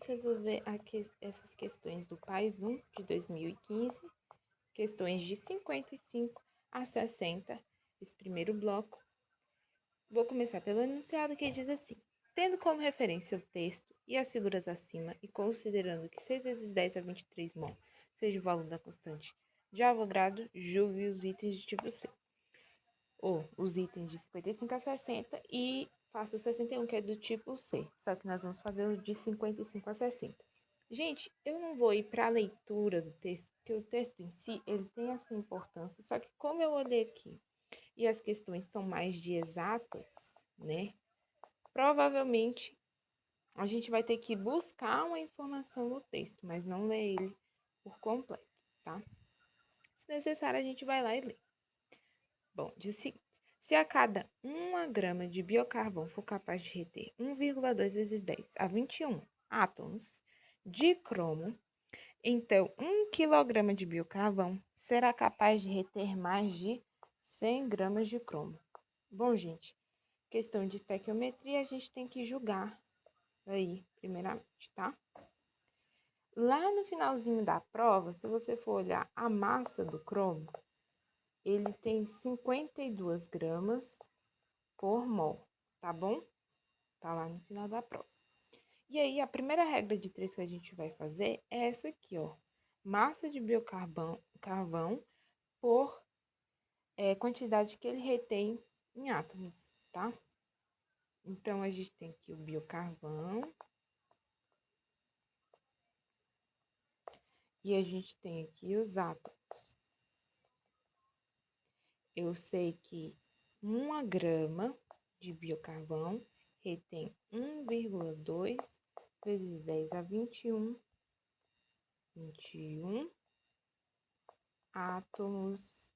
vamos resolver aqui essas questões do PAIS 1 de 2015, questões de 55 a 60, esse primeiro bloco. Vou começar pelo enunciado que diz assim: tendo como referência o texto e as figuras acima e considerando que 6 vezes 10 a 23 mol seja o valor da constante de Avogadro, julgue os itens de tipo C. Ou os itens de 55 a 60 e faça o 61, que é do tipo C. Só que nós vamos fazer o de 55 a 60. Gente, eu não vou ir para a leitura do texto, porque o texto em si, ele tem a sua importância. Só que como eu olhei aqui e as questões são mais de exatas, né? Provavelmente a gente vai ter que buscar uma informação no texto, mas não ler ele por completo, tá? Se necessário, a gente vai lá e lê. Bom, diz o seguinte: se a cada 1 grama de biocarvão for capaz de reter 1,2 vezes 10 a 21 átomos de cromo, então 1 quilograma de biocarvão será capaz de reter mais de 100 gramas de cromo. Bom, gente, questão de estequiometria a gente tem que julgar aí, primeiramente, tá? Lá no finalzinho da prova, se você for olhar a massa do cromo, ele tem 52 gramas por mol, tá bom? Tá lá no final da prova. E aí, a primeira regra de 3 que a gente vai fazer é essa aqui, ó. Massa de biocarvão por quantidade que ele retém em átomos, tá? Então, a gente tem aqui o biocarvão. E a gente tem aqui os átomos. Eu sei que 1 grama de biocarvão retém 1,2 vezes 10 a 21 átomos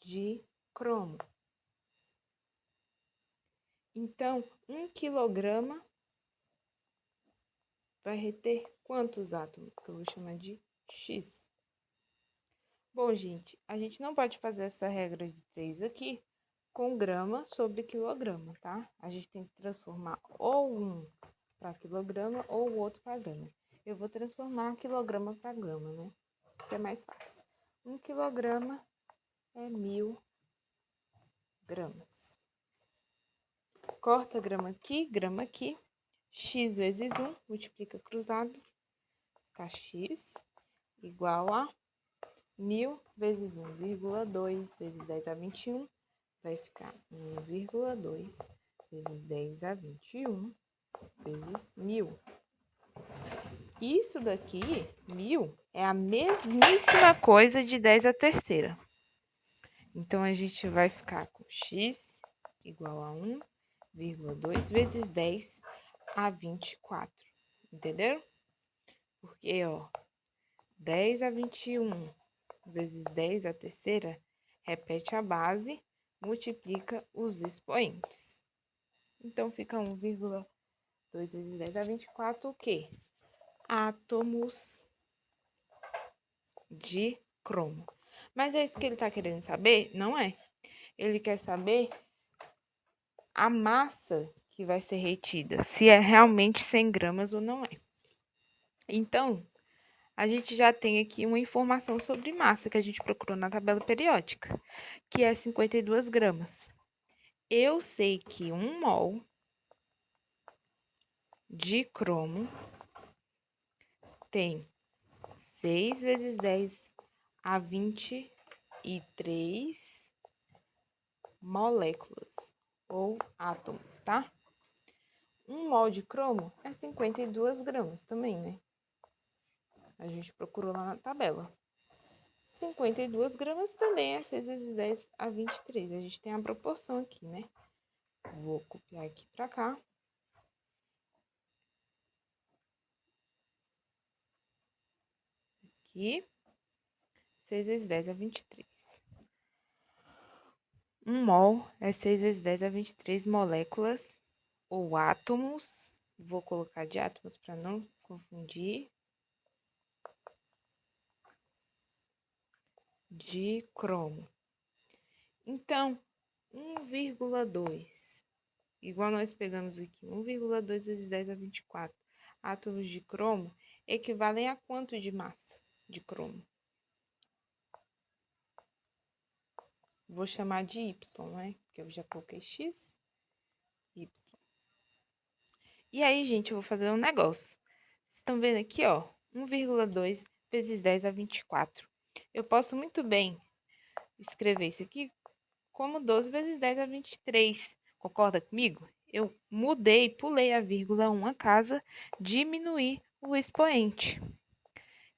de cromo. Então, 1 quilograma vai reter quantos átomos? Que eu vou chamar de X. Bom, gente, a gente não pode fazer essa regra de 3 aqui com grama sobre quilograma, tá? A gente tem que transformar ou um para quilograma ou o outro para grama. Eu vou transformar quilograma para grama, né? Que é mais fácil. 1 quilograma é 1000 gramas. Corta grama aqui. X vezes 1, multiplica cruzado. Fica X igual a 1000 vezes 1,2 vezes 10 a 21. Vai ficar 1,2 vezes 10 a 21 vezes 1000. Isso daqui, 1000, é a mesmíssima coisa de 10 à terceira. Então, a gente vai ficar com x igual a 1,2 vezes 10 a 24. Entenderam? Porque, ó, 10 a 21 vezes 10 à terceira, repete a base, multiplica os expoentes. Então, fica 1,2 vezes 10 a 24, o quê? Átomos de cromo. Mas é isso que ele está querendo saber? Não é. Ele quer saber a massa que vai ser retida, se é realmente 100 gramas ou não é. Então, a gente já tem aqui uma informação sobre massa que a gente procurou na tabela periódica, que é 52 gramas. Eu sei que 1 mol de cromo tem 6 vezes 10 a 23 moléculas ou átomos, tá? 1 mol de cromo é 52 gramas também, né? A gente procurou lá na tabela. 52 gramas também é 6 vezes 10 a 23. A gente tem a proporção aqui, né? Vou copiar aqui pra cá. Aqui. 6 vezes 10 a 23. 1 mol é 6 vezes 10 a 23 moléculas ou átomos. Vou colocar de átomos para não confundir. De cromo. Então, 1,2. Igual nós pegamos aqui, 1,2 vezes 10 a 24. átomos de cromo equivalem a quanto de massa de cromo? Vou chamar de Y, né? Porque eu já coloquei X, Y. E aí, gente, eu vou fazer um negócio. Vocês estão vendo aqui, ó, 1,2 vezes 10 a 24. Eu posso muito bem escrever isso aqui como 12 vezes 10 a 23. Concorda comigo? Eu mudei, pulei a vírgula uma casa, diminuí o expoente.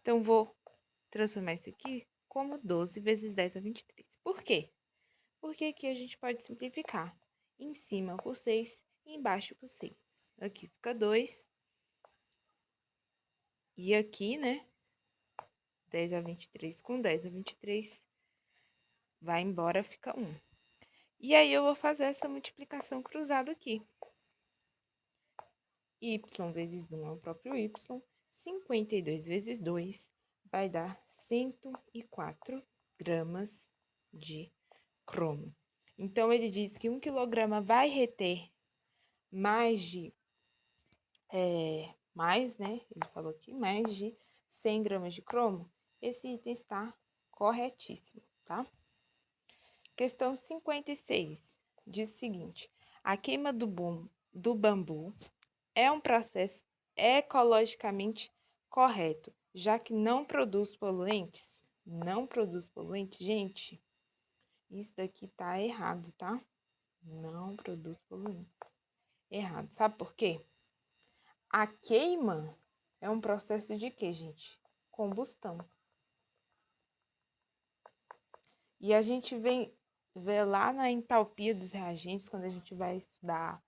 Então, vou transformar isso aqui como 12 vezes 10 a 23. Por quê? Porque aqui a gente pode simplificar. Em cima por 6 e embaixo por 6. Aqui fica 2. E aqui, né? 10 a 23 com 10 a 23 vai embora, fica 1. E aí eu vou fazer essa multiplicação cruzada aqui. Y vezes 1 é o próprio Y. 52 vezes 2 vai dar 104 gramas de cromo. Então, ele diz que 1 quilograma vai reter mais de, né? Ele falou aqui, mais de 100 gramas de cromo. Esse item está corretíssimo, tá? Questão 56 diz o seguinte: a queima do bambu é um processo ecologicamente correto, já que não produz poluentes? Não produz poluentes, gente? Isso daqui tá errado, tá? Não produz poluentes. Errado. Sabe por quê? A queima é um processo de quê, gente? Combustão. E a gente vê lá na entalpia dos reagentes, quando a gente vai estudar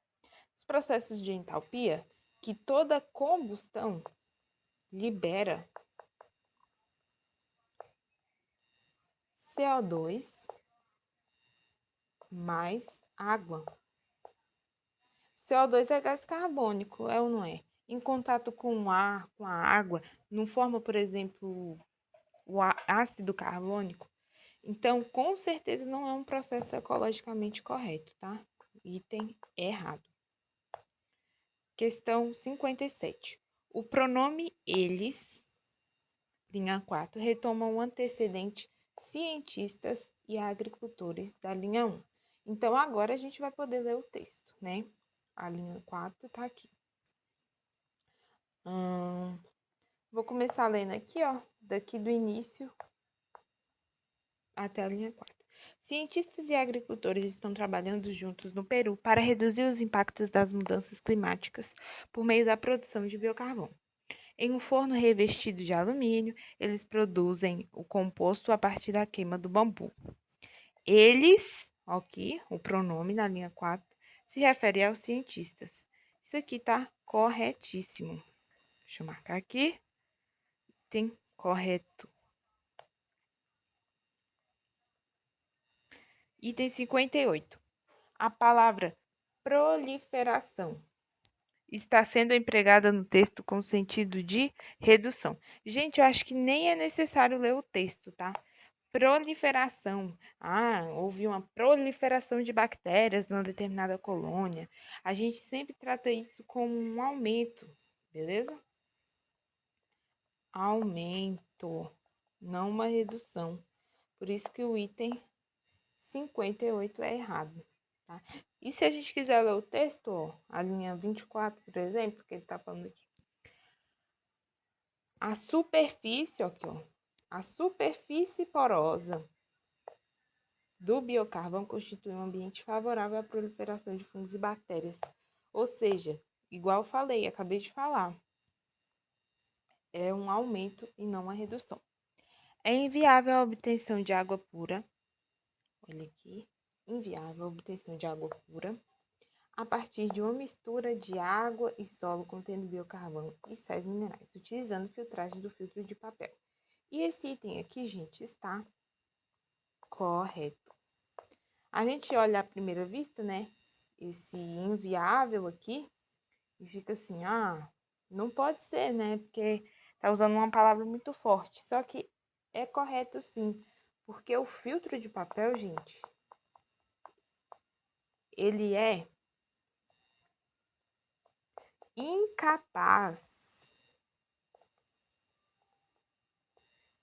os processos de entalpia, que toda combustão libera CO2 mais água. CO2 é gás carbônico, é ou não é? Em contato com o ar, com a água, não forma, por exemplo, o ácido carbônico? Então, com certeza não é um processo ecologicamente correto, tá? Item errado. Questão 57. O pronome eles, linha 4, retoma o antecedente cientistas e agricultores da linha 1. Então, agora a gente vai poder ler o texto, né? A linha 4 tá aqui. Vou começar lendo aqui, ó, daqui do início até a linha 4. Cientistas e agricultores estão trabalhando juntos no Peru para reduzir os impactos das mudanças climáticas por meio da produção de biocarvão. Em um forno revestido de alumínio, eles produzem o composto a partir da queima do bambu. Eles, aqui, o pronome na linha 4, se refere aos cientistas. Isso aqui está corretíssimo. Deixa eu marcar aqui. Tem correto. Item 58. A palavra proliferação está sendo empregada no texto com sentido de redução. Gente, eu acho que nem é necessário ler o texto, tá? Proliferação. Houve uma proliferação de bactérias numa determinada colônia. A gente sempre trata isso como um aumento, beleza? Aumento, não uma redução. Por isso que o item 58 é errado, tá? E se a gente quiser ler o texto, ó, a linha 24, por exemplo, que ele tá falando aqui. A superfície, aqui, ó, a superfície porosa do biocarvão constitui um ambiente favorável à proliferação de fungos e bactérias. Ou seja, igual eu falei, acabei de falar, é um aumento e não uma redução. É inviável a obtenção de água pura. Olha aqui, inviável a obtenção de água pura a partir de uma mistura de água e solo contendo biocarvão e sais minerais, utilizando filtragem do filtro de papel. E esse item aqui, gente, está correto. A gente olha à primeira vista, né, esse inviável aqui, e fica assim, não pode ser, né, porque tá usando uma palavra muito forte. Só que é correto sim, porque o filtro de papel, gente, ele é incapaz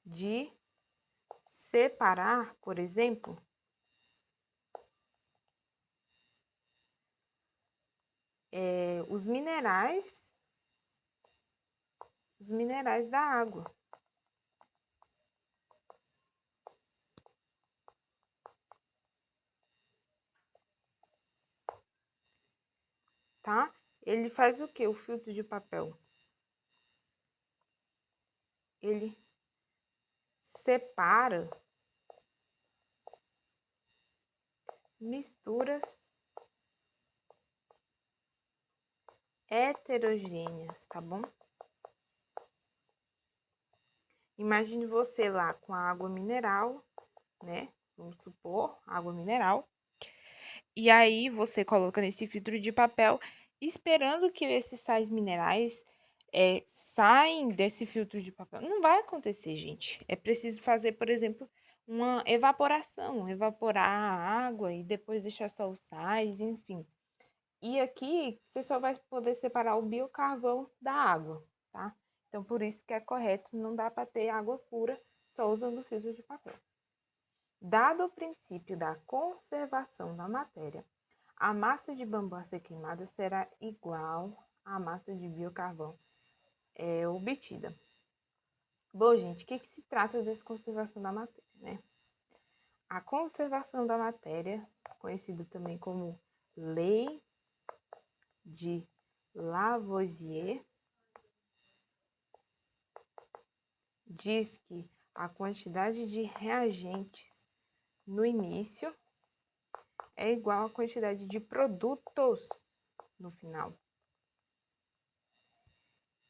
de separar, por exemplo, os minerais da água. Tá? Ele faz o que? O filtro de papel? Ele separa misturas heterogêneas, tá bom? Imagine você lá com a água mineral, né? Vamos supor, água mineral. E aí você coloca nesse filtro de papel, esperando que esses sais minerais saem desse filtro de papel. Não vai acontecer, gente. É preciso fazer, por exemplo, uma evaporação, evaporar a água e depois deixar só os sais, enfim. E aqui você só vai poder separar o biocarvão da água, tá? Então, por isso que é correto, não dá para ter água pura só usando o filtro de papel. Dado o princípio da conservação da matéria, a massa de bambu a ser queimada será igual à massa de biocarvão obtida. Bom, gente, o que se trata dessa conservação da matéria, né? A conservação da matéria, conhecida também como Lei de Lavoisier, diz que a quantidade de reagentes no início é igual à quantidade de produtos no final,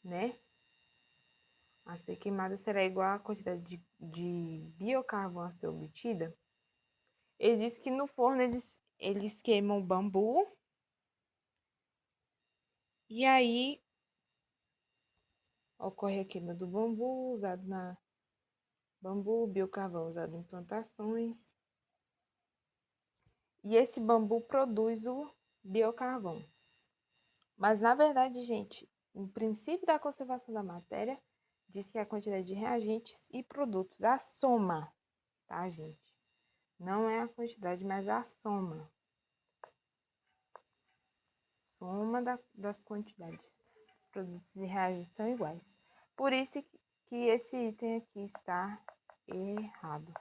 né? A ser queimada será igual à quantidade de biocarvão a ser obtida. Ele diz que no forno eles queimam o bambu e aí ocorre a queima do bambu usado na biocarvão usado em plantações. E esse bambu produz o biocarvão. Mas, na verdade, gente, o princípio da conservação da matéria diz que a quantidade de reagentes e produtos, a soma, tá, gente? Não é a quantidade, mas a soma. Soma das quantidades. Os produtos e reagentes são iguais. Por isso que esse item aqui está errado.